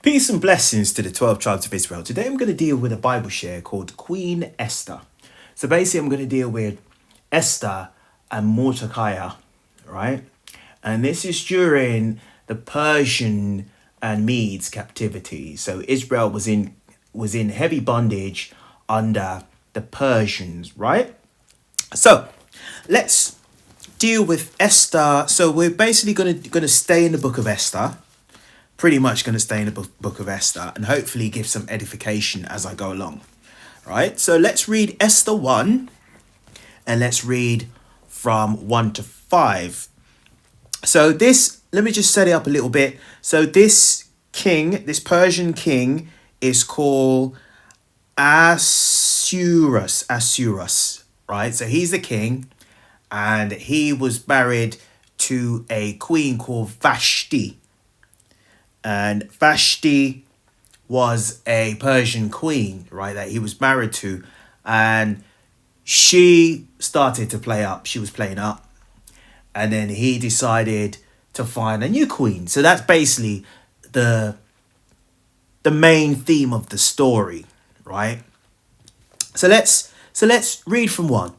Peace and blessings to the 12 tribes of Israel. Today I'm going to deal with a Bible share called Queen Esther. So basically I'm going to deal with Esther and Mordecai, right? And this is during the Persian and Medes captivity. So Israel was in heavy bondage under the Persians, right? So let's deal with Esther. So we're basically going to stay in the book of Esther. Pretty much going to stay in the book of Esther and hopefully give some edification as I go along. Right? So let's read Esther 1 and let's read from 1 to 5. So this, let me just set it up a little bit. So this king, this Persian king is called Ahasuerus, right? So he's the king and he was married to a queen called Vashti. And Vashti was a Persian queen, right, that he was married to. And she started to play up. She was playing up. And then he decided to find a new queen. So that's basically the main theme of the story, right? So let's read from 1.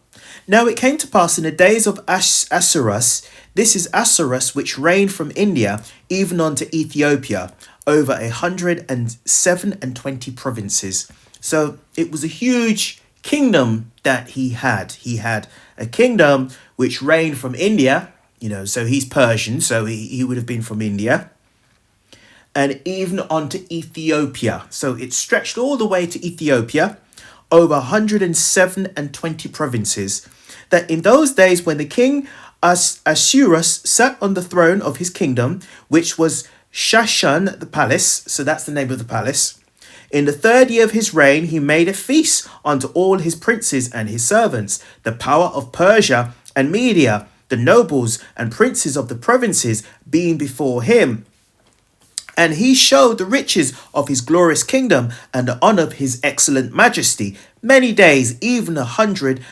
Now it came to pass in the days of Ahasuerus, this is Ahasuerus, which reigned from India even unto Ethiopia, over 127 provinces. So it was a huge kingdom that he had. He had a kingdom which reigned from India, so he's Persian, so he would have been from India, and even onto Ethiopia. So it stretched all the way to Ethiopia, over 127 provinces. That in those days when the king Ahasuerus sat on the throne of his kingdom, which was Shushan the palace, so that's the name of the palace. In the 3rd year of his reign, he made a feast unto all his princes and his servants, the power of Persia and Media, the nobles and princes of the provinces being before him. And he showed the riches of his glorious kingdom and the honour of his excellent majesty, many days, even 180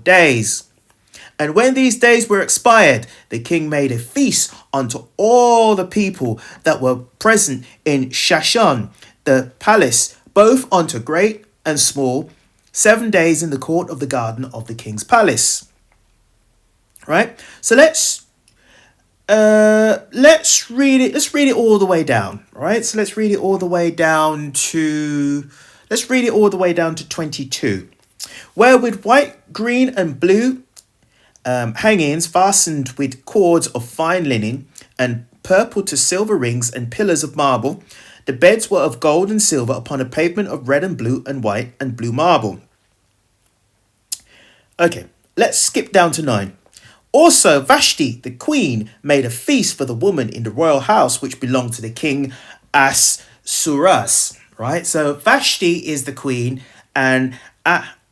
days. And when these days were expired, the king made a feast unto all the people that were present in Shushan, the palace, both unto great and small, 7 days in the court of the garden of the king's palace. Right? So let's read it. Let's read it all the way down. Right? So let's read it all the way down to 22. Where with white, green, and blue hangings fastened with cords of fine linen, and purple to silver rings and pillars of marble. The beds were of gold and silver upon a pavement of red and blue and white and blue marble. Okay, let's skip down to 9. Also Vashti, the queen, made a feast for the woman in the royal house which belonged to the king Ahasuerus. Right, so Vashti is the queen and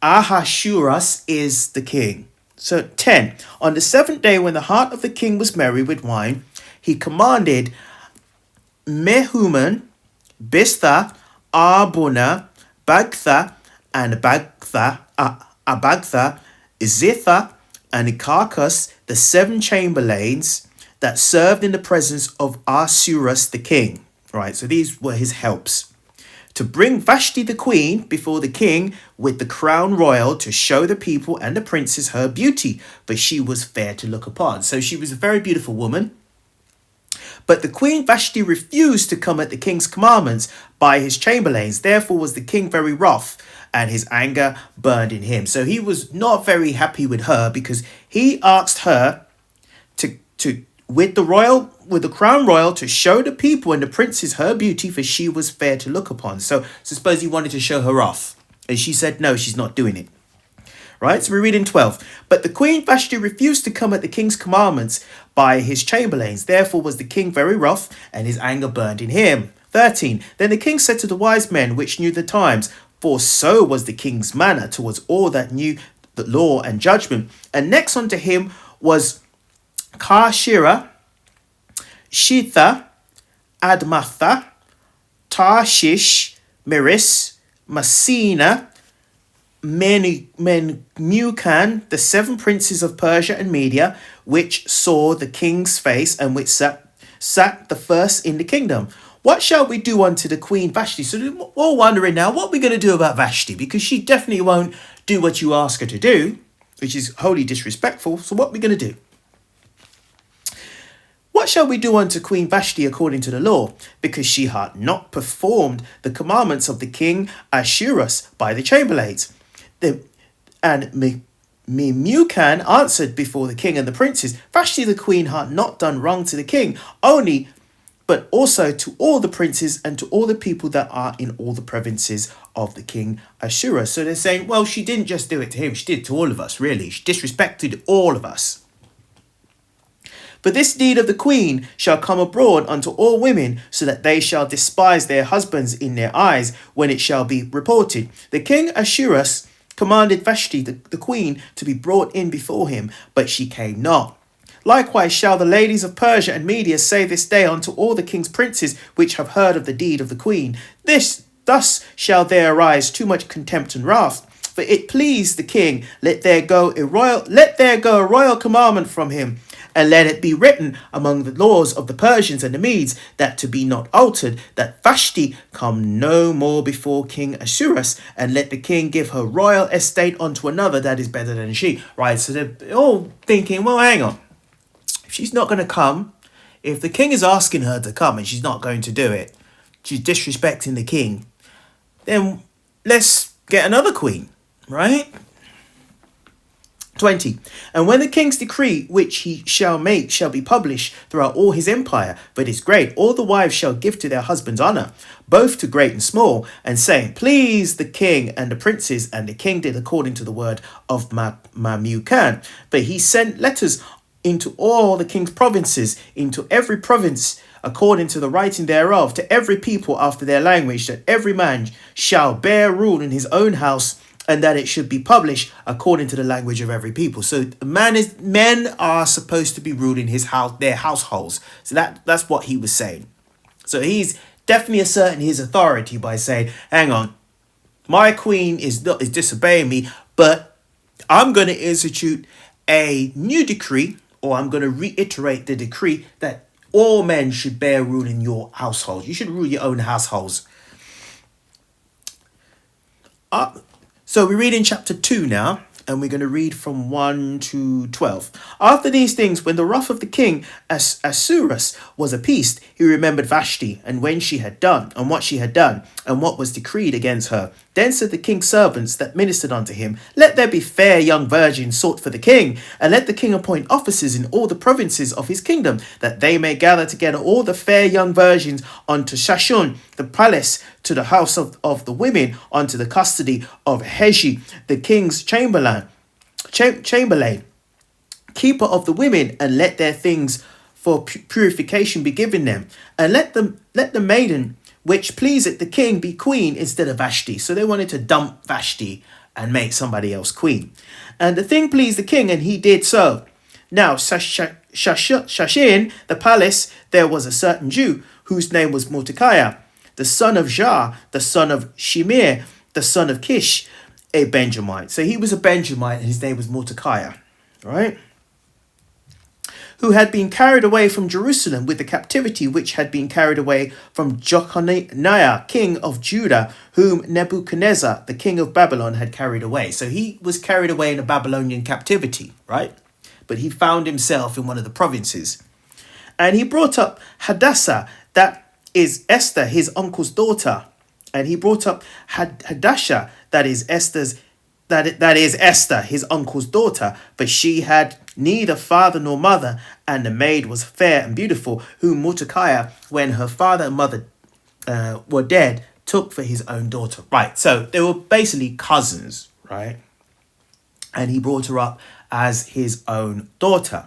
Ahasuerus is the king. So 10. On the 7th day, when the heart of the king was merry with wine, he commanded Mehuman, Biztha, Arbona, Bagtha, and Abagtha, Zitha, and Carcas, the 7 chamberlains that served in the presence of Ahasuerus the king. Right, so these were his helps. To bring Vashti the queen before the king with the crown royal, to show the people and the princes her beauty, for she was fair to look upon. So she was a very beautiful woman. But the queen Vashti refused to come at the king's commandments by his chamberlains. Therefore was the king very wroth, and his anger burned in him. So he was not very happy with her, because he asked her to with the crown royal, to show the people and the princes her beauty, for she was fair to look upon. So suppose he wanted to show her off, and she said no, she's not doing it. Right, so we read in 12. But the queen Vashti refused to come at the king's commandments by his chamberlains. Therefore was the king very wroth, and his anger burned in him. 13. Then the king said to the wise men which knew the times, for so was the king's manner towards all that knew the law and judgment. And next unto him was Karshira, Shitha, Admatha, Tarshish, Meris, Messina, Memucan, the 7 princes of Persia and Media, which saw the king's face, and which sat the first in the kingdom. what shall we do unto the queen Vashti? So we're all wondering now, what are we going to do about Vashti? Because she definitely won't do what you ask her to do, which is wholly disrespectful. So what are we going to do? What shall we do unto Queen Vashti according to the law? Because she had not performed the commandments of the king Ahasuerus by the chamberlains. And Memucan answered before the king and the princes, Vashti the queen had not done wrong to the king, only, but also to all the princes and to all the people that are in all the provinces of the king Ahasuerus. So they're saying, well, she didn't just do it to him, she did it to all of us, really. She disrespected all of us. But this deed of the queen shall come abroad unto all women, so that they shall despise their husbands in their eyes when it shall be reported. The king Ahasuerus commanded Vashti the queen to be brought in before him, but she came not. Likewise shall the ladies of Persia and Media say this day unto all the king's princes which have heard of the deed of the queen. Thus shall there arise too much contempt and wrath. For it pleased the king, let there go a royal commandment from him, and let it be written among the laws of the Persians and the Medes, that to be not altered, that Vashti come no more before King Ahasuerus, and let the king give her royal estate unto another that is better than she. Right, so they're all thinking, well, hang on. If she's not going to come, if the king is asking her to come and she's not going to do it, she's disrespecting the king, then let's get another queen, right? 20. And when the king's decree which he shall make shall be published throughout all his empire, but is great, all the wives shall give to their husbands honour, both to great and small, and saying, please the king and the princes. And the king did according to the word of Memucan. But he sent letters into all the king's provinces, into every province according to the writing thereof, to every people after their language, that every man shall bear rule in his own house, and that it should be published according to the language of every people. So men are supposed to be ruling his house, their households. So that's what he was saying. So he's definitely asserting his authority by saying, hang on, my queen is disobeying me, but I'm going to institute a new decree, or I'm going to reiterate the decree that all men should bear rule in your household. You should rule your own households. So we read in chapter 2 now, and we're going to read from 1 to 12. After these things, when the wrath of the king Ahasuerus was appeased, he remembered Vashti, and when she had done, and what she had done, and what was decreed against her. Then said the king's servants that ministered unto him, let there be fair young virgins sought for the king, and let the king appoint officers in all the provinces of his kingdom, that they may gather together all the fair young virgins unto Shashun, the palace, to the house of the women, unto the custody of Heji, the king's chamberlain, keeper of the women, and let their things for purification be given them, and let the maiden which pleaseth the king be queen instead of Vashti. So they wanted to dump Vashti and make somebody else queen. And the thing pleased the king, and he did so. Now Shashin, the palace, there was a certain Jew, whose name was Mordecai, the son of Jah, the son of Shimir, the son of Kish, a Benjamite. So he was a Benjamite, and his name was Mordecai, right? Who had been carried away from Jerusalem with the captivity which had been carried away from Jeconiah, king of Judah, whom Nebuchadnezzar, the king of Babylon, had carried away. So he was carried away in a Babylonian captivity, right? But he found himself in one of the provinces. And he brought up Hadassah, that is Esther, his uncle's daughter. And he brought up Hadassah, that is Esther, his uncle's daughter, but she had neither father nor mother, and the maid was fair and beautiful, whom Mordecai, when her father and mother were dead, took for his own daughter. Right, so they were basically cousins, right? And he brought her up as his own daughter.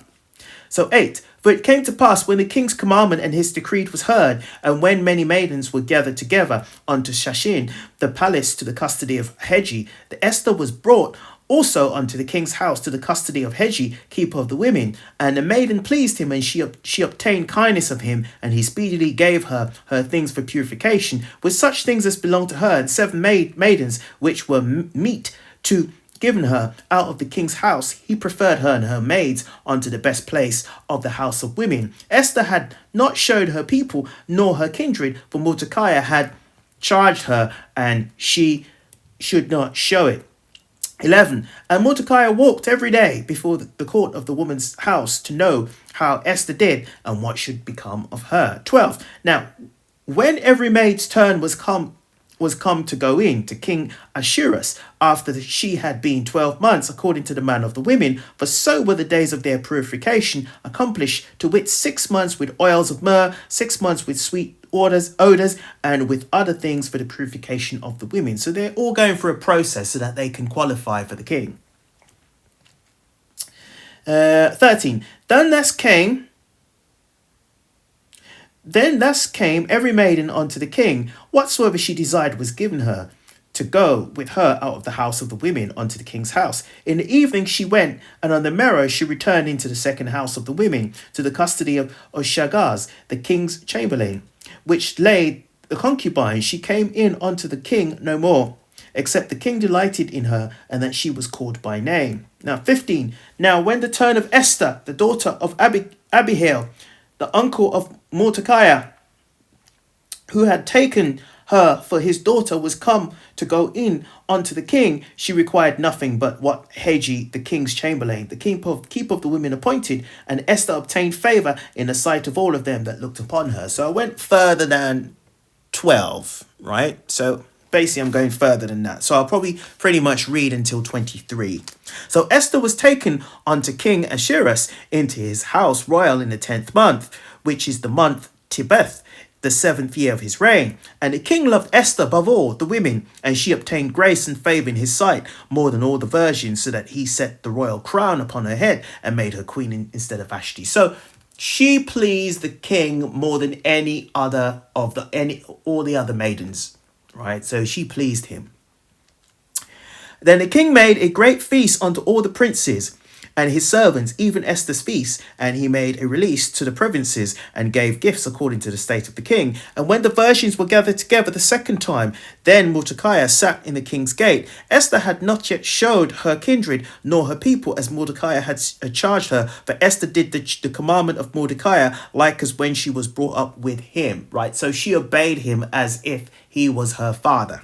So 8. For it came to pass, when the king's commandment and his decree was heard, and when many maidens were gathered together unto Shashin, the palace, to the custody of Heji, the Esther was brought also unto the king's house to the custody of Heji, keeper of the women. And the maiden pleased him, and she obtained kindness of him, and he speedily gave her things for purification, with such things as belonged to her, and 7 maidens, which were meet to given her out of the king's house, he preferred her and her maids unto the best place of the house of women. Esther had not showed her people nor her kindred, for Mordecai had charged her, and she should not show it. 11. And Mordecai walked every day before the court of the woman's house to know how Esther did and what should become of her. 12. Now, when every maid's turn was come to go in to King Ahasuerus, after she had been 12 months, according to the manner of the women, for so were the days of their purification accomplished, to wit 6 months with oils of myrrh, 6 months with sweet odors, and with other things for the purification of the women. So they're all going through a process so that they can qualify for the king. 13. Then thus came every maiden unto the king, whatsoever she desired was given her, to go with her out of the house of the women unto the king's house. In the evening she went, and on the morrow she returned into the second house of the women, to the custody of Shagaz, the king's chamberlain, which lay the concubine. She came in unto the king no more, except the king delighted in her, and that she was called by name. Now 15. Now when the turn of Esther, the daughter of Abihail, the uncle of Mordecai, who had taken her for his daughter, was come to go in unto the king, she required nothing but what Hagi, the king's chamberlain, the keeper of the women, appointed, and Esther obtained favour in the sight of all of them that looked upon her. So I went further than 12, right? So basically I'm going further than that. So I'll probably pretty much read until 23. So Esther was taken unto King Ahasuerus into his house royal in the 10th month, which is the month Tebeth, the 7th year of his reign. And the king loved Esther above all the women, and she obtained grace and favour in his sight more than all the virgins, so that he set the royal crown upon her head and made her queen instead of Vashti. So she pleased the king more than any other of all the other maidens, right? So she pleased him. Then the king made a great feast unto all the princes and his servants, even Esther's feast, and he made a release to the provinces and gave gifts according to the state of the king. And when the virgins were gathered together the second time, then Mordecai sat in the king's gate. Esther had not yet showed her kindred nor her people, as Mordecai had charged her, for Esther did the commandment of Mordecai, like as when she was brought up with him, right? So she obeyed him as if he was her father.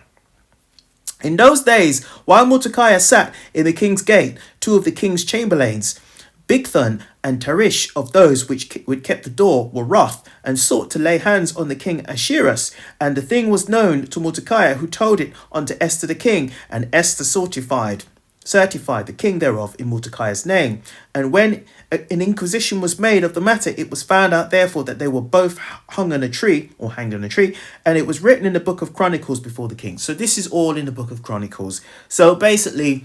In those days, while Mordecai sat in the king's gate, two of the king's chamberlains, Bigthan and Tarish, of those which kept the door, were wroth, and sought to lay hands on the king Ahasuerus. And the thing was known to Mordecai, who told it unto Esther the king, and Esther certified the king thereof in Mordecai's name. And when an inquisition was made of the matter, it was found out therefore that they were both hanged on a tree, and it was written in the book of Chronicles before the king. So this is all in the book of Chronicles. So basically,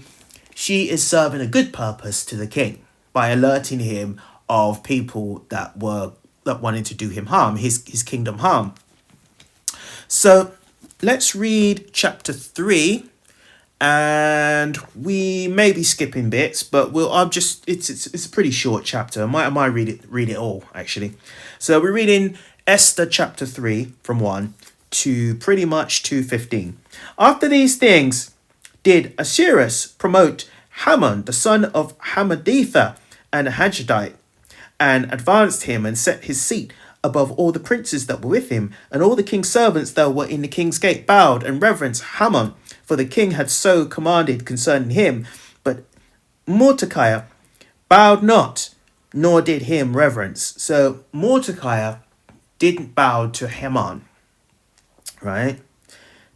she is serving a good purpose to the king by alerting him of people that wanted to do him harm, his kingdom harm. So let's read chapter 3. And we may be skipping bits, but it's a pretty short chapter. I might read it all, actually. So we're reading Esther chapter 3 from 1 to pretty much 2:15. After these things did Ahasuerus promote Haman, the son of Hammedatha, and Hagedite, and advanced him and set his seat above all the princes that were with him, and all the king's servants that were in the king's gate bowed and reverenced Haman, for the king had so commanded concerning him. But Mordecai bowed not, nor did him reverence. So Mordecai didn't bow to Haman, right?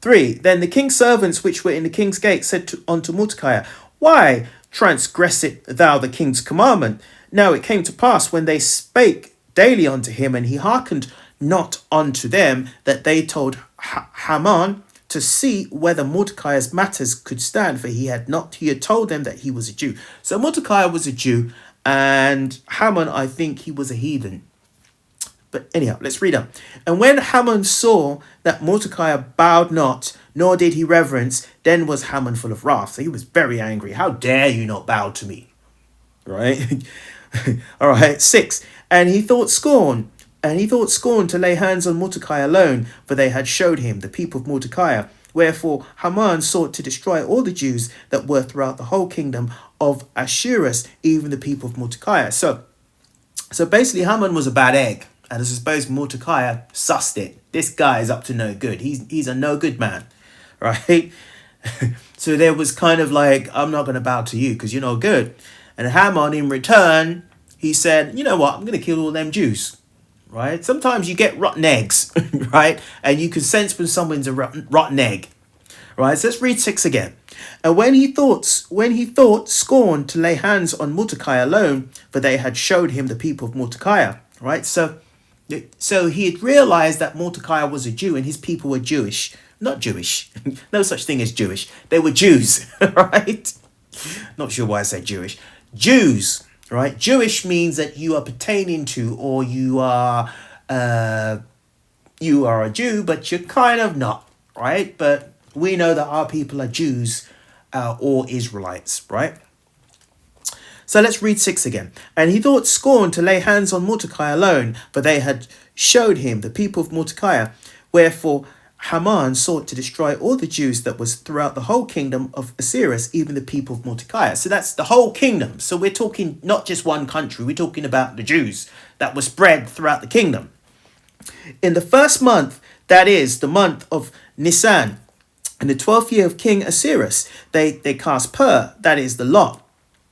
3. Then the king's servants which were in the king's gate said unto Mordecai, Why transgresseth thou the king's commandment? Now it came to pass, when they spake daily unto him, and he hearkened not unto them, that they told Haman to see whether Mordecai's matters could stand, for he had told them that he was a Jew. So Mordecai was a Jew, and Haman, I think he was a heathen. But anyhow, let's read on. And when Haman saw that Mordecai bowed not, nor did he reverence, then was Haman full of wrath. So he was very angry. How dare you not bow to me? Right? All right. 6. And he thought scorn to lay hands on Mordecai alone, for they had showed him, the people of Mordecai, Wherefore Haman sought to destroy all the Jews that were throughout the whole kingdom of Ahasuerus, even the people of Mordecai. So basically Haman was a bad egg. And I suppose Mordecai sussed it. This guy is up to no good. He's a no good man, right? So there was kind of like, I'm not going to bow to you because you're no good. And Haman, in return, he said, you know what? I'm going to kill all them Jews, right? Sometimes you get rotten eggs, right? And you can sense when someone's a rotten egg, right? So let's read 6 again. And when he thought scorn to lay hands on Mordecai alone, for they had showed him the people of Mordecai, right? So he had realized that Mordecai was a Jew and his people were Jewish. Not Jewish. No such thing as Jewish. They were Jews, right? Not sure why I say Jewish. Jews, right? Jewish means that you are pertaining to, or you are a Jew, but you're kind of not, right? But we know that our people are Jews or Israelites, right? So let's read 6 again. And he thought scorn to lay hands on Mordecai alone, for they had showed him the people of Mordecai. Wherefore Haman sought to destroy all the Jews that was throughout the whole kingdom of Ahasuerus, even the people of Mordecai. So that's the whole kingdom. So we're talking not just one country. We're talking about the Jews that were spread throughout the kingdom. In the first month, that is the month of Nisan, in the 12th year of King Ahasuerus, they cast pur, that is the lot.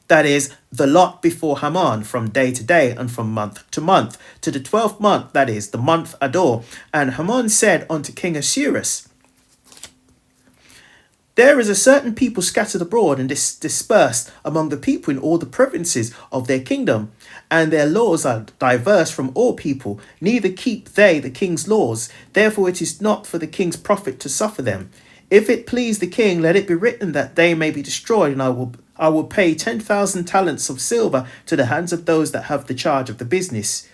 That is the lot before Haman from day to day and from month to month, to the 12th month, that is the month Ador. And Haman said unto King Ahasuerus, there is a certain people scattered abroad and dispersed among the people in all the provinces of their kingdom, and their laws are diverse from all people, neither keep they the king's laws. Therefore it is not for the king's profit to suffer them. If it please the king, let it be written that they may be destroyed, and I will pay 10,000 talents of silver to the hands of those that have the charge of the business,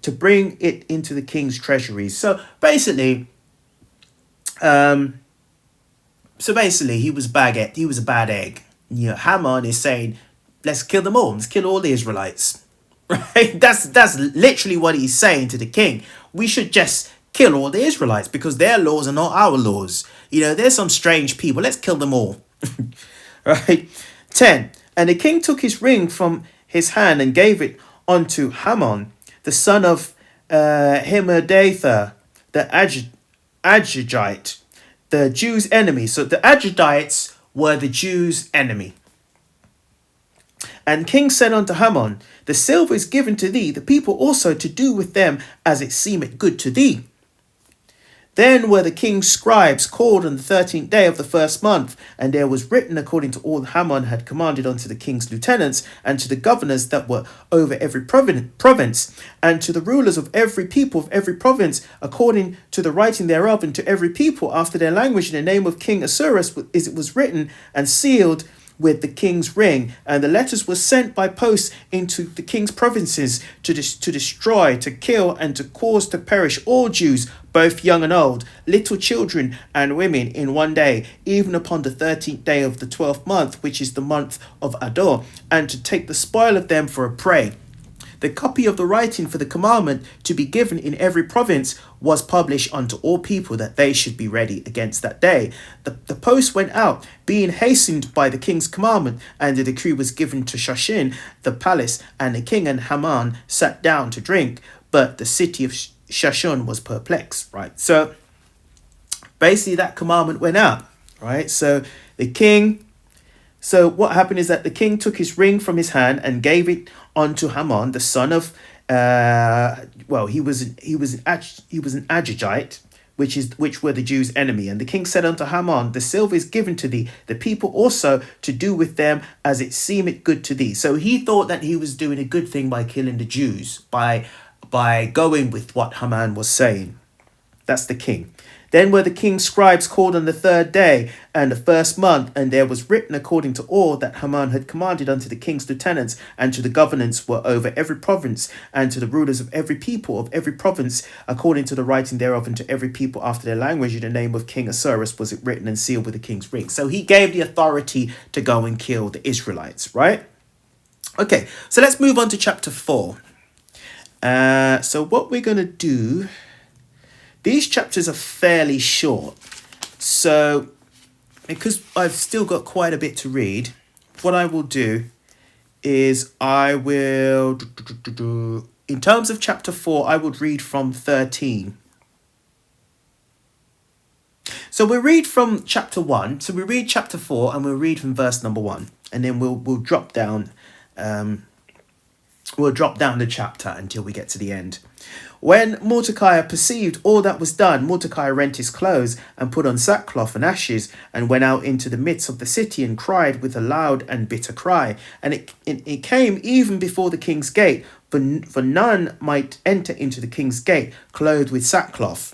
to bring it into the king's treasuries. So basically, he was a bad egg. You know, Haman is saying, let's kill them all. Let's kill all the Israelites. Right? That's literally what he's saying to the king. We should just kill all the Israelites because their laws are not our laws. You know, there's some strange people. Let's kill them all. Right? 10. And the king took his ring from his hand and gave it unto Haman, the son of Hammedatha, the Agagite, the Jews' enemy. So the Agagites were the Jews' enemy. And king said unto Haman, the silver is given to thee, the people also to do with them as it seemeth good to thee. Then were the king's scribes called on the 13th day of the first month, and there was written according to all Haman had commanded unto the king's lieutenants, and to the governors that were over every province, and to the rulers of every people of every province, according to the writing thereof, and to every people after their language, in the name of King Ahasuerus, as it was written and sealed with the king's ring. And the letters were sent by post into the king's provinces to destroy, to kill, and to cause to perish all Jews, both young and old, little children and women, in one day, even upon the 13th day of the 12th month, which is the month of Ador, and to take the spoil of them for a prey. The copy of the writing for the commandment to be given in every province was published unto all people, that they should be ready against that day. The post went out, being hastened by the king's commandment, and the decree was given to Shushan the palace, and the king and Haman sat down to drink, but the city of Shushan was perplexed. Right, so basically that commandment went out. Right, so what happened is that the king took his ring from his hand and gave it unto Haman, the son of he was an Agagite, which were the Jews' enemy. And the king said unto Haman, the silver is given to thee, the people also to do with them as it seemeth good to thee. So he thought that he was doing a good thing by killing the Jews, by going with what Haman was saying. That's the king. Then were the king's scribes called on the 3rd day and the 1st month, and there was written according to all that Haman had commanded unto the king's lieutenants, and to the governors were over every province, and to the rulers of every people of every province, according to the writing thereof, and to every people after their language, in the name of King Ahasuerus was it written and sealed with the king's ring. So he gave the authority to go and kill the Israelites, right? Okay, so let's move on to chapter 4. So what we're going to do, these chapters are fairly short. So, because I've still got quite a bit to read, what I will do is I will, in terms of chapter 4, I would read from 13. So we'll read from chapter 1. So we read chapter 4 and we'll read from verse number 1. And then we'll drop down the chapter until we get to the end. When Mordecai perceived all that was done, Mordecai rent his clothes and put on sackcloth and ashes and went out into the midst of the city and cried with a loud and bitter cry. And it came even before the king's gate, for none might enter into the king's gate clothed with sackcloth.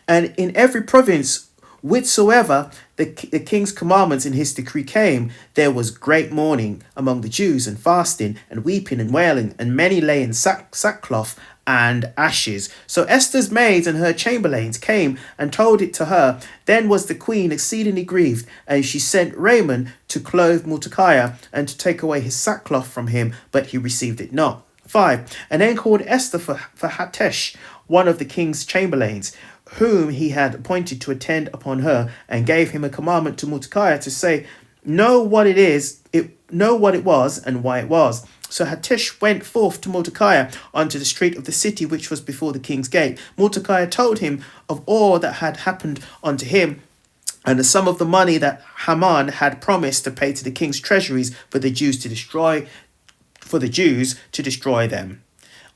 And in every province whithersoever the king's commandments in his decree came, there was great mourning among the Jews, and fasting, and weeping, and wailing, and many lay in sackcloth and ashes. So Esther's maids and her chamberlains came and told it to her. Then was the queen exceedingly grieved, and she sent Raymond to clothe Mordecai, and to take away his sackcloth from him, but he received it not. 5. And then called Esther for Hatesh, one of the king's chamberlains, whom he had appointed to attend upon her, and gave him a commandment to Mordecai to say, know what it was, and why it was. So Hatesh went forth to Mordecai unto the street of the city which was before the king's gate. Mordecai told him of all that had happened unto him, and the sum of the money that Haman had promised to pay to the king's treasuries for the Jews to destroy them.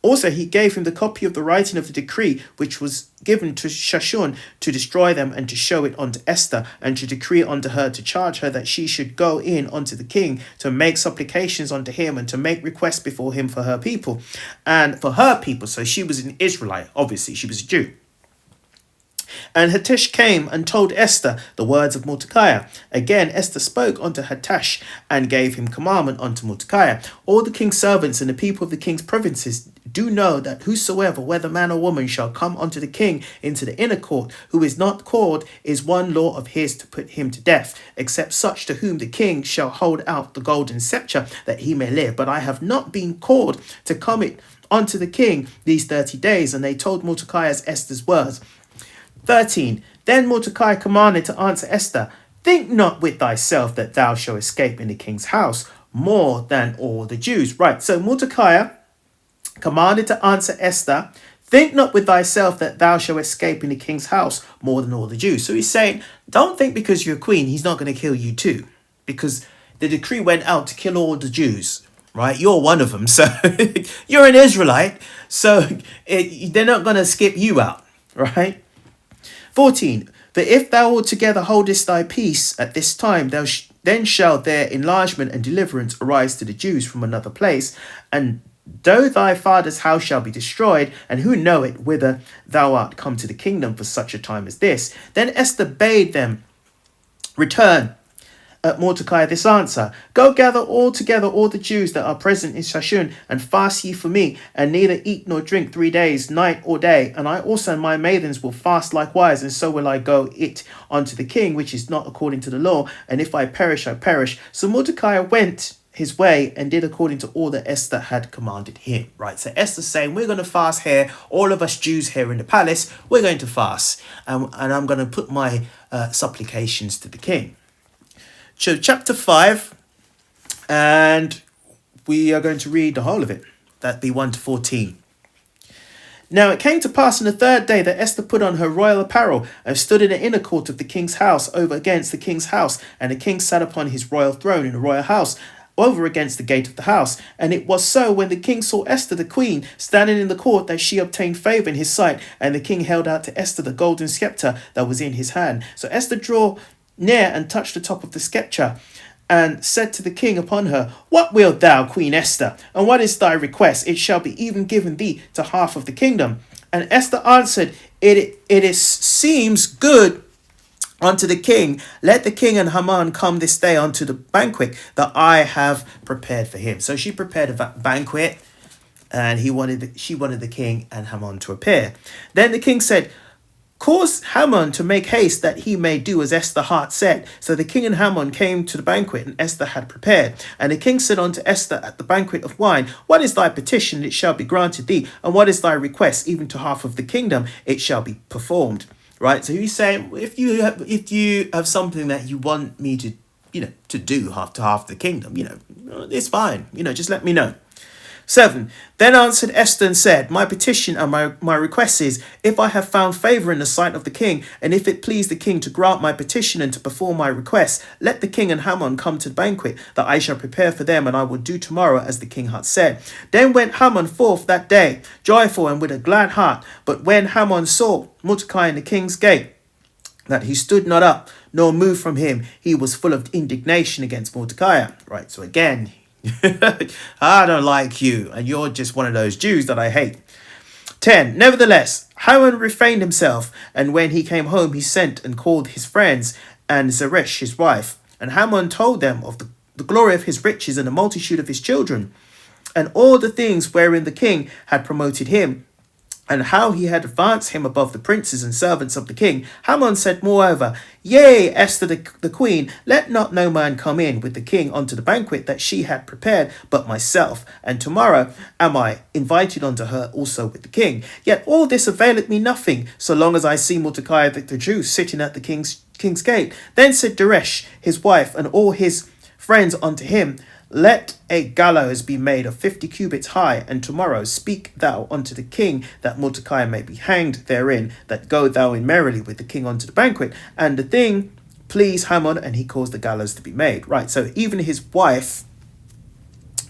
Also, he gave him the copy of the writing of the decree which was given to Shashun to destroy them, and to show it unto Esther, and to decree unto her to charge her that she should go in unto the king to make supplications unto him, and to make requests before him for her people. And for her people, so she was an Israelite, obviously, she was a Jew. And Hatesh came and told Esther the words of Mordecai. Again Esther spoke unto Hatesh, and gave him commandment unto Mordecai. All the king's servants and the people of the king's provinces do know that whosoever, whether man or woman, shall come unto the king into the inner court, who is not called, is one law of his to put him to death, except such to whom the king shall hold out the golden scepter, that he may live. But I have not been called to come it unto the king these 30 days. And they told Mordecai as Esther's words. 13. Then Mordecai commanded to answer Esther, think not with thyself that thou shalt escape in the king's house more than all the Jews. Right, so Mordecai commanded to answer Esther, think not with thyself that thou shalt escape in the king's house more than all the Jews. So he's saying, don't think because you're a queen, he's not going to kill you too. Because the decree went out to kill all the Jews, right? You're one of them. So you're an Israelite. So they're not going to skip you out, right? 14. But if thou altogether holdest thy peace at this time, then shall their enlargement and deliverance arise to the Jews from another place, and though thy father's house shall be destroyed, and who knoweth whither thou art come to the kingdom for such a time as this. Then Esther bade them return at Mordecai this answer, go gather all together all the Jews that are present in Shashun, and fast ye for me, and neither eat nor drink 3 days, night or day. And I also and my maidens will fast likewise, and so will I go it unto the king, which is not according to the law. And if I perish, I perish. So Mordecai went his way and did according to all that Esther had commanded him. Right, so Esther's saying, we're going to fast here, all of us Jews here in the palace, we're going to fast, and I'm going to put my supplications to the king. So chapter 5, and we are going to read the whole of it. That'd be 1 to 14. Now it came to pass on the 3rd day that Esther put on her royal apparel and stood in the inner court of the king's house over against the king's house. And the king sat upon his royal throne in the royal house over against the gate of the house. And it was so when the king saw Esther the queen standing in the court that she obtained favour in his sight. And the king held out to Esther the golden scepter that was in his hand. So Esther drew near and touched the top of the scepter, and said to the king upon her, what wilt thou, Queen Esther? And what is thy request? It shall be even given thee to half of the kingdom. And Esther answered, it seems good unto the king. Let the king and Haman come this day unto the banquet that I have prepared for him. So she prepared a banquet, and she wanted the king and Haman to appear. Then the king said, cause Haman to make haste that he may do as Esther heart said. So the king and Haman came to the banquet, and Esther had prepared. And the king said unto Esther at the banquet of wine, what is thy petition? It shall be granted thee. And what is thy request? Even to half of the kingdom, it shall be performed. right? So he's saying, if you have something that you want me to, to do half the kingdom, it's fine. Just let me know. 7. Then answered Esther and said, My petition and my request is, if I have found favour in the sight of the king, and if it please the king to grant my petition and to perform my request, let the king and Haman come to the banquet that I shall prepare for them, and I will do tomorrow as the king hath said. Then went Haman forth that day, joyful and with a glad heart. But when Haman saw Mordecai in the king's gate, that he stood not up, nor moved from him, he was full of indignation against Mordecai. Right, so again, I don't like you, and you're just one of those Jews that I hate. 10. Nevertheless, Haman refrained himself, and when he came home, he sent and called his friends and Zeresh his wife. And Haman told them of the glory of his riches and the multitude of his children, and all the things wherein the king had promoted him, and how he had advanced him above the princes and servants of the king. Haman said moreover, Yea, Esther the queen, let not no man come in with the king unto the banquet that she had prepared, but myself, and tomorrow am I invited unto her also with the king. Yet all this availeth me nothing, so long as I see Mordecai the Jew sitting at the king's gate. Then said Zeresh his wife and all his friends unto him, Let a gallows be made of 50 cubits high, and tomorrow speak thou unto the king, that Mordecai may be hanged therein, that go thou in merrily with the king unto the banquet. And the thing pleased Haman, and he caused the gallows to be made. Right, so even his wife,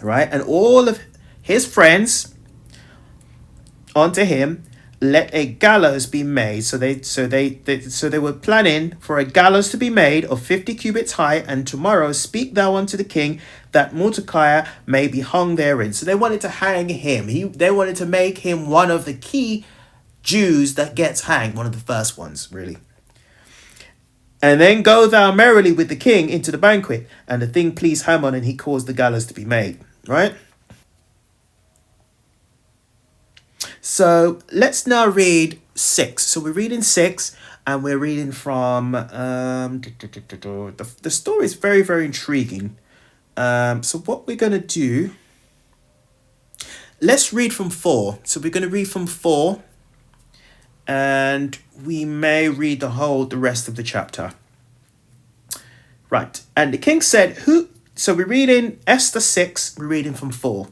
right, and all of his friends unto him, let a gallows be made. So they were planning for a gallows to be made of 50 cubits high, and tomorrow speak thou unto the king, that Mordecai may be hung therein. So they wanted to hang him. They wanted to make him one of the key Jews that gets hanged, one of the first ones, really. And then go thou merrily with the king into the banquet. And the thing pleased Haman, and he caused the gallows to be made. Right? So let's now read 6. So we're reading 6, and we're reading from the story is very, very intriguing. So what we're going to do, let's read from 4. So we're going to read from 4, and we may read the rest of the chapter. Right. And the king said, So we're reading Esther 6, we're reading from 4.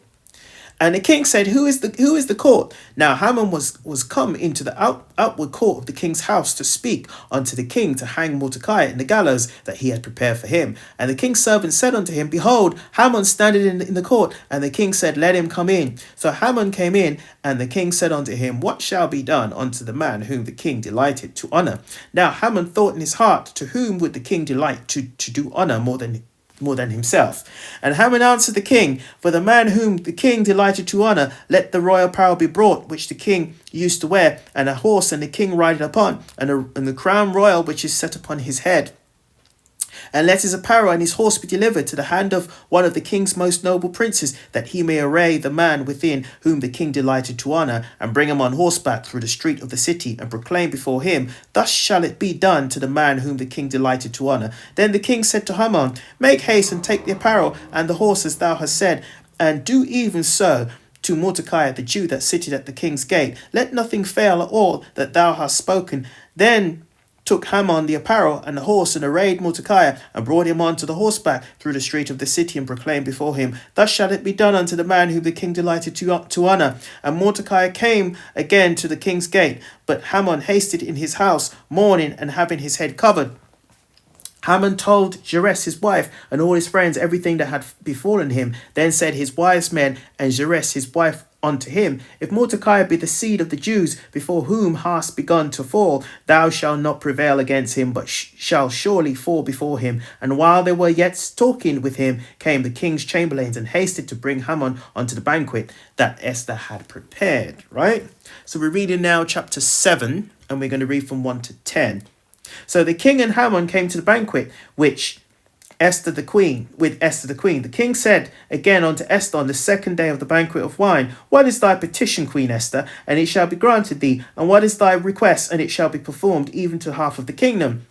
And the king said, Who is the court? Now Haman was come into the outward court of the king's house to speak unto the king to hang Mordecai in the gallows that he had prepared for him. And the king's servant said unto him, Behold, Haman standeth in the court. And the king said, Let him come in. So Haman came in, and the king said unto him, What shall be done unto the man whom the king delighted to honour? Now Haman thought in his heart, To whom would the king delight to do honour more than himself? And Haman answered the king, For the man whom the king delighted to honour, let the royal apparel be brought, which the king used to wear, and a horse, and the king rideth upon, and the crown royal which is set upon his head. And let his apparel and his horse be delivered to the hand of one of the king's most noble princes, that he may array the man within whom the king delighted to honour, and bring him on horseback through the street of the city, and proclaim before him, Thus shall it be done to the man whom the king delighted to honour. Then the king said to Haman, Make haste and take the apparel and the horse as thou hast said, and do even so to Mordecai the Jew that sitteth at the king's gate. Let nothing fail at all that thou hast spoken. Then took Haman the apparel and the horse, and arrayed Mordecai, and brought him on to the horseback through the street of the city, and proclaimed before him, Thus shall it be done unto the man whom the king delighted to honour. And Mordecai came again to the king's gate, but Haman hasted in his house, mourning and having his head covered. Haman told Zeresh his wife and all his friends everything that had befallen him. Then said his wise men and Zeresh his wife unto him, If Mordecai be the seed of the Jews, before whom hast begun to fall, thou shalt not prevail against him, but shall surely fall before him. And while they were yet talking with him, came the king's chamberlains, and hasted to bring Haman unto the banquet that Esther had prepared. Right? So we're reading now chapter 7, and we're going to read from 1 to 10. So the king and Haman came to the banquet, with Esther the queen. The king said again unto Esther on the second day of the banquet of wine, What is thy petition, Queen Esther? And it shall be granted thee. And what is thy request? And it shall be performed, even to half of the kingdom.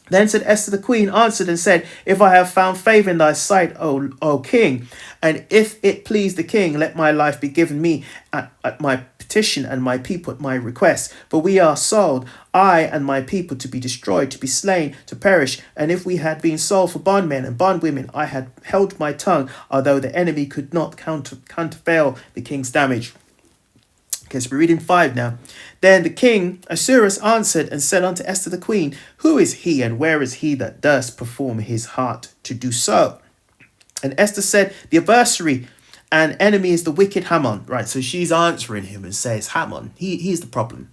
Then said Esther the queen, answered and said, If I have found favour in thy sight, O king, and if it please the king, let my life be given me at my petition, and my people at my request. For we are sold, I and my people, to be destroyed, to be slain, to perish. And if we had been sold for bondmen and bondwomen, I had held my tongue, although the enemy could not countervail the king's damage. Okay, so we're reading 5 now. Then the king Ahasuerus answered and said unto Esther the queen, Who is he, and where is he that durst perform his heart to do so? And Esther said, The adversary and enemy is the wicked Haman. Right, so she's answering him and says, Haman, he's the problem.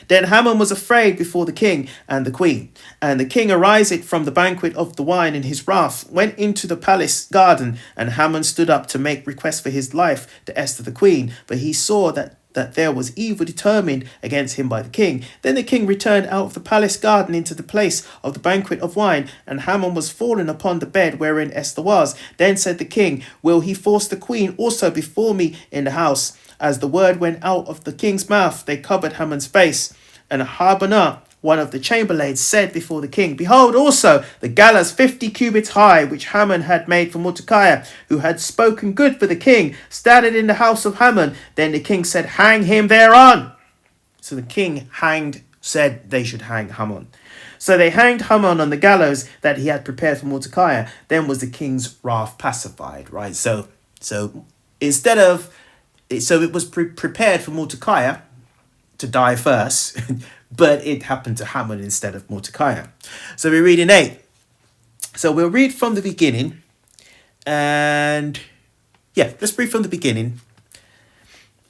Then Haman was afraid before the king and the queen. And the king arising from the banquet of the wine in his wrath, went into the palace garden, and Haman stood up to make request for his life to Esther the queen. But he saw that there was evil determined against him by the king. Then the king returned out of the palace garden into the place of the banquet of wine, and Haman was fallen upon the bed wherein Esther was. Then said the king, Will he force the queen also before me in the house? As the word went out of the king's mouth, they covered Haman's face. And Harbonah, one of the chamberlains, said before the king, Behold also the gallows 50 cubits high, which Haman had made for Mordecai, who had spoken good for the king, standing in the house of Haman. Then the king said, Hang him thereon. So the king said they should hang Haman. So they hanged Haman on the gallows that he had prepared for Mordecai. Then was the king's wrath pacified. Right. So instead of it was prepared for Mordecai to die first, but it happened to Haman instead of Mordecai. So we read in 8. So we'll read from the beginning, and let's read from the beginning,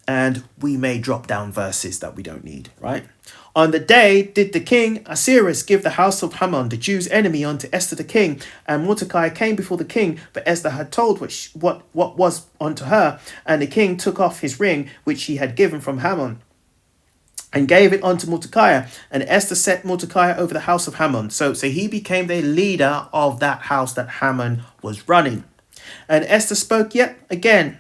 and we may drop down verses that we don't need, right? On the day did the king Ahasuerus give the house of Haman, the Jews' enemy, unto Esther the king. And Mordecai came before the king, but Esther had told what was unto her. And the king took off his ring, which he had given from Haman, and gave it unto Mordecai. And Esther set Mordecai over the house of Haman. So he became the leader of that house that Haman was running. And Esther spoke yet again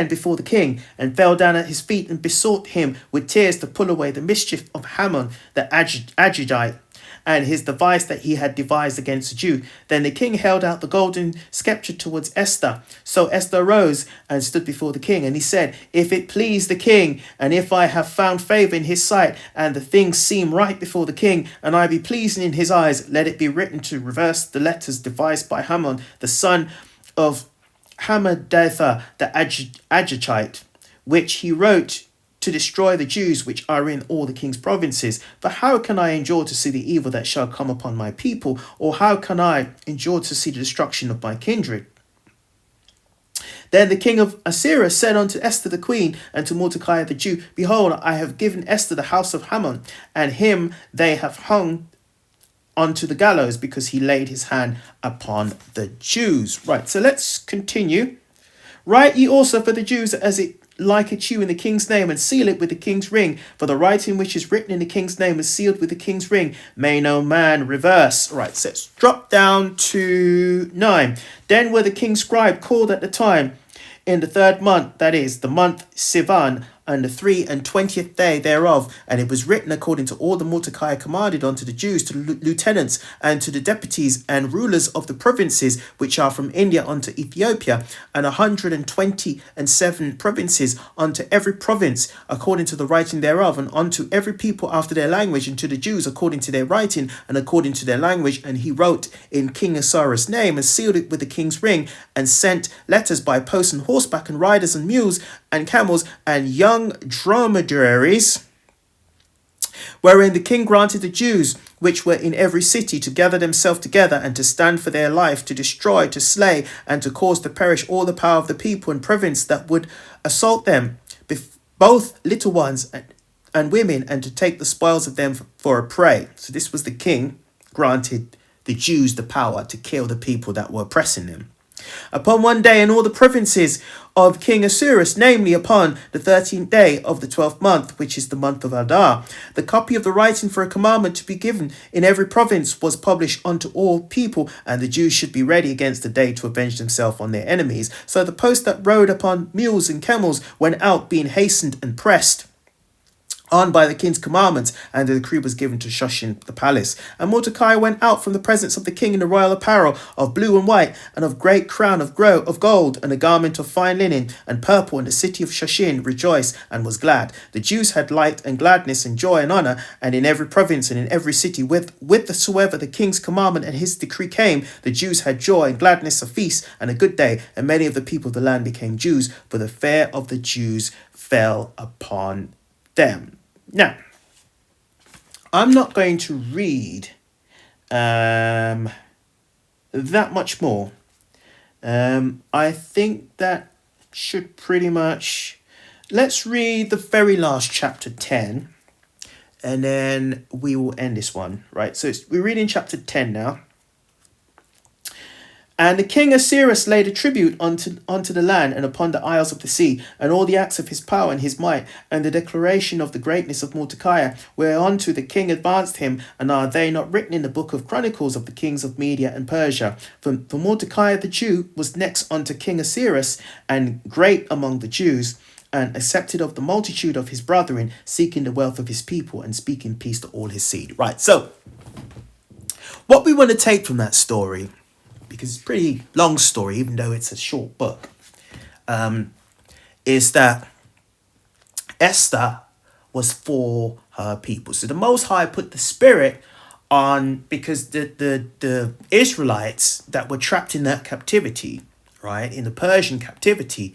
before the king, and fell down at his feet, and besought him with tears to pull away the mischief of Haman the Agagite, and his device that he had devised against the Jew. Then the king held out the golden scepter towards Esther. So Esther arose and stood before the king, and he said, If it please the king, and if I have found favour in his sight, and the things seem right before the king, and I be pleasing in his eyes, let it be written to reverse the letters devised by Haman, the son of Hammedatha the Agagite, which he wrote to destroy the Jews which are in all the king's provinces. For how can I endure to see the evil that shall come upon my people? Or how can I endure to see the destruction of my kindred? Then the king of Assyria said unto Esther the queen, and to Mordecai the Jew, Behold, I have given Esther the house of Haman, and him they have hung onto the gallows, because he laid his hand upon the Jews. Right, so let's continue. Write ye also for the Jews as it liketh you in the king's name, and seal it with the king's ring. For the writing which is written in the king's name is sealed with the king's ring. May no man reverse. Right, so let's drop down to 9. Then were the king's scribe called at the time, in the 3rd month, that is, the month Sivan, and the 23rd day thereof. And it was written according to all that Mordecai commanded unto the Jews, to the lieutenants, and to the deputies and rulers of the provinces which are from India unto Ethiopia, and 127 provinces, unto every province according to the writing thereof, and unto every people after their language, and to the Jews according to their writing and according to their language. And he wrote in King Ahasuerus' name, and sealed it with the king's ring, and sent letters by post and horseback, and riders and mules and camels and young dromedaries, wherein the king granted the Jews which were in every city to gather themselves together, and to stand for their life, to destroy, to slay, and to cause to perish all the power of the people and province that would assault them, both little ones and women, and to take the spoils of them for a prey. So this was the king granted the Jews the power to kill the people that were oppressing them. Upon one day in all the provinces of King Ahasuerus, namely upon the 13th day of the 12th month, which is the month of Adar, the copy of the writing for a commandment to be given in every province was published unto all people, and the Jews should be ready against the day to avenge themselves on their enemies. So the post that rode upon mules and camels went out, being hastened and pressed on by the king's commandments, and the decree was given to Shushan the palace. And Mordecai went out from the presence of the king in the royal apparel of blue and white, and of great crown of gold, and a garment of fine linen and purple. And the city of Shushan rejoiced and was glad. The Jews had light and gladness and joy and honor, and in every province and in every city, whithersoever the king's commandment and his decree came, the Jews had joy and gladness, a feast and a good day. And many of the people of the land became Jews, for the fear of the Jews fell upon them. Now, I'm not going to read that much more. I think that should pretty much... Let's read the very last chapter 10, and then we will end this one, right? So we're reading chapter 10 now. And the king Ahasuerus laid a tribute unto the land and upon the isles of the sea, and all the acts of his power and his might, and the declaration of the greatness of Mordecai, whereunto the king advanced him, and are they not written in the book of Chronicles of the kings of Media and Persia? For Mordecai the Jew was next unto King Ahasuerus, and great among the Jews, and accepted of the multitude of his brethren, seeking the wealth of his people, and speaking peace to all his seed. Right, so what we want to take from that story, because it's a pretty long story, even though it's a short book, is that Esther was for her people. So the Most High put the Spirit on, because the Israelites that were trapped in that captivity, right, in the Persian captivity,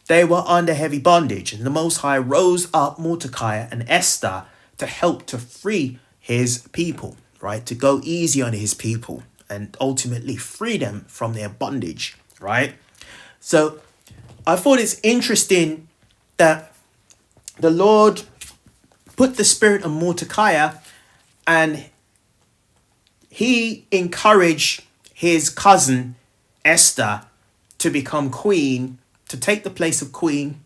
they were under heavy bondage. And the Most High rose up Mordecai and Esther to help to free his people, right, to go easy on his people, and ultimately free them from their bondage, right? So I thought it's interesting that the Lord put the Spirit on Mordecai, and he encouraged his cousin Esther to become queen, to take the place of queen.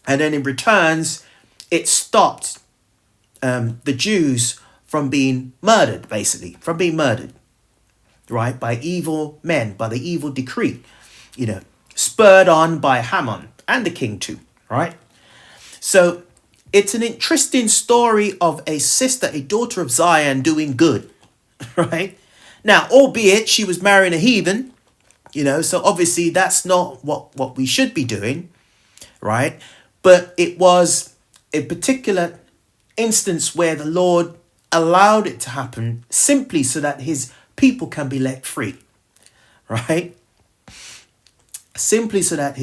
And then in returns, it stopped the Jews from being murdered, basically, from being murdered, right, by evil men, by the evil decree, spurred on by Haman and the king too, right? So it's an interesting story of a sister, a daughter of Zion, doing good, right? Now, albeit she was marrying a heathen, so obviously that's not what we should be doing, right? But it was a particular instance where the Lord allowed it to happen simply so that his people can be let free, right? Simply so that not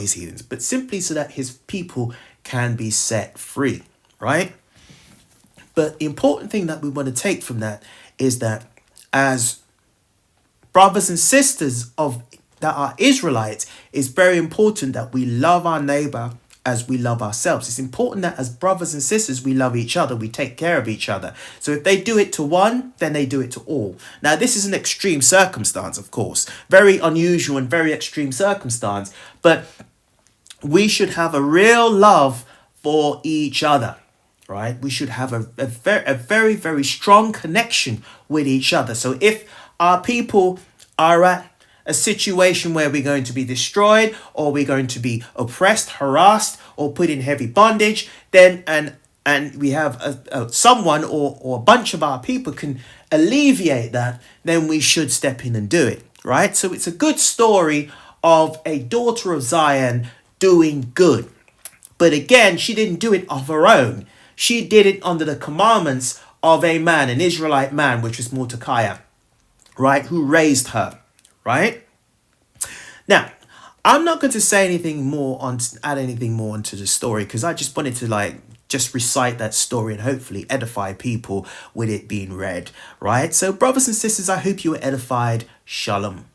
his heathens, but simply so that his people can be set free, right? But the important thing that we want to take from that is that as brothers and sisters that are Israelites, it's very important that we love our neighbor as we love ourselves. It's important that as brothers and sisters, we love each other, we take care of each other. So if they do it to one, then they do it to all. Now, this is an extreme circumstance, of course, very unusual and very extreme circumstance, but we should have a real love for each other, right? We should have a very, very strong connection with each other. So if our people are at a situation where we're going to be destroyed, or we're going to be oppressed, harassed, or put in heavy bondage, then and we have someone or a bunch of our people can alleviate that, then we should step in and do it, right? So it's a good story of a daughter of Zion doing good. But again, she didn't do it of her own. She did it under the commandments of a man, an Israelite man, which was Mordecai, right, who raised her, right? Now, I'm not going to say anything more add anything more onto the story, because I just wanted to just recite that story and hopefully edify people with it being read, right? So brothers and sisters, I hope you were edified. Shalom.